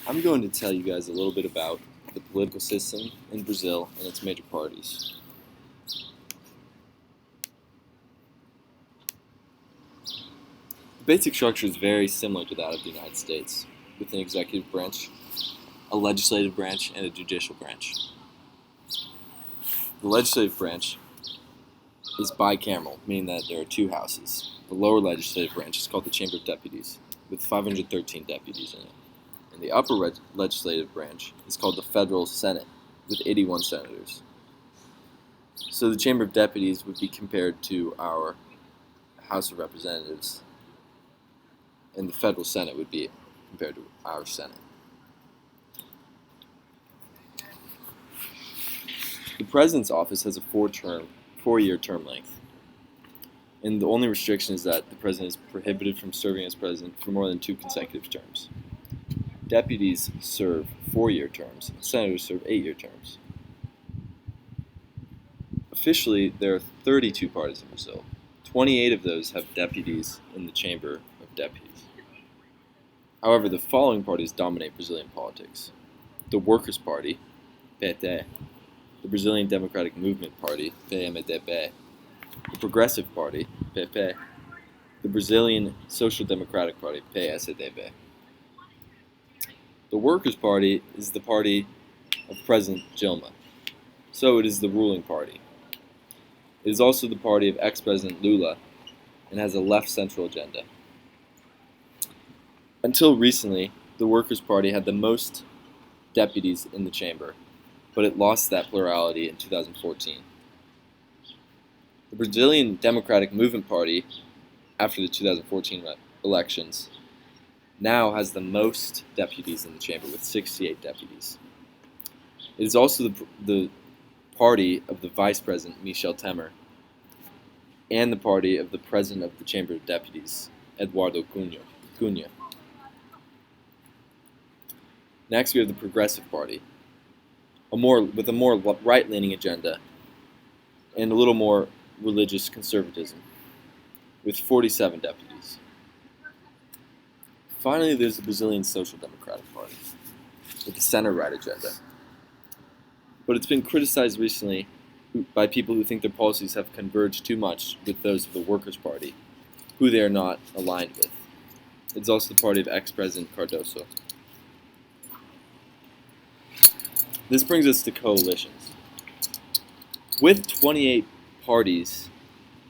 I'm going to tell you guys a little bit about the political system in Brazil and its major parties. The basic structure is very similar to that of the United States, with an executive branch, a legislative branch, and a judicial branch. The legislative branch is bicameral, meaning that there are two houses. The lower legislative branch is called the Chamber of Deputies, with 513 deputies in it. And the upper legislative branch is called the Federal Senate, with 81 senators. So the Chamber of Deputies would be compared to our House of Representatives, and the Federal Senate would be compared to our Senate. The President's office has a four-year term length, and the only restriction is that the President is prohibited from serving as President for more than 2 consecutive terms. Deputies serve 4-year terms, and senators serve 8-year terms. Officially, there are 32 parties in Brazil. 28 of those have deputies in the Chamber of Deputies. However, the following parties dominate Brazilian politics: the Workers' Party, PT, the Brazilian Democratic Movement Party, PMDB, the Progressive Party, PP, the Brazilian Social Democratic Party, PSDB. The Workers' Party is the party of President Dilma, so it is the ruling party. It is also the party of ex-President Lula and has a left-central agenda. Until recently, the Workers' Party had the most deputies in the chamber, but it lost that plurality in 2014. The Brazilian Democratic Movement Party, after the 2014 elections, now has the most deputies in the chamber, with 68 deputies. It is also the party of the Vice President, Michel Temer, and the party of the President of the Chamber of Deputies, Eduardo Cunha. Next, we have the Progressive Party, with a more right-leaning agenda and a little more religious conservatism, with 47 deputies. Finally, there's the Brazilian Social Democratic Party, with a center-right agenda. But it's been criticized recently by people who think their policies have converged too much with those of the Workers' Party, who they are not aligned with. It's also the party of ex-President Cardoso. This brings us to coalitions. With 28 parties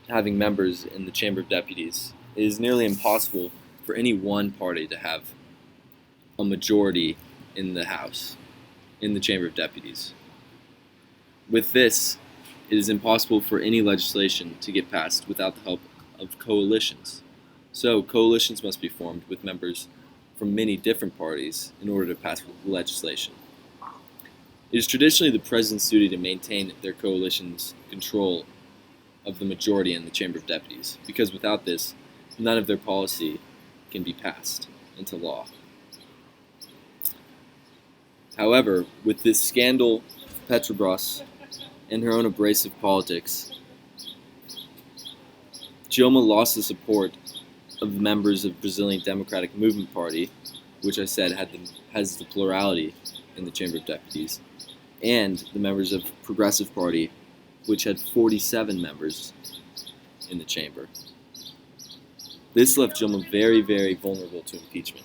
having members in the Chamber of Deputies, it is nearly impossible for any one party to have a majority in the House, in the Chamber of Deputies. With this, it is impossible for any legislation to get passed without the help of coalitions. So coalitions must be formed with members from many different parties in order to pass legislation. It is traditionally the President's duty to maintain their coalition's control of the majority in the Chamber of Deputies, because without this, none of their policy can be passed into law. However, with this scandal of Petrobras and her own abrasive politics, Dilma lost the support of the members of Brazilian Democratic Movement Party, which I said has the plurality in the Chamber of Deputies, and the members of Progressive Party, which had 47 members in the chamber. This left Dilma very, very vulnerable to impeachment,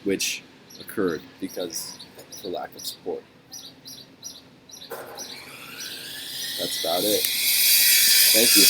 which occurred because of her lack of support. That's about it. Thank you.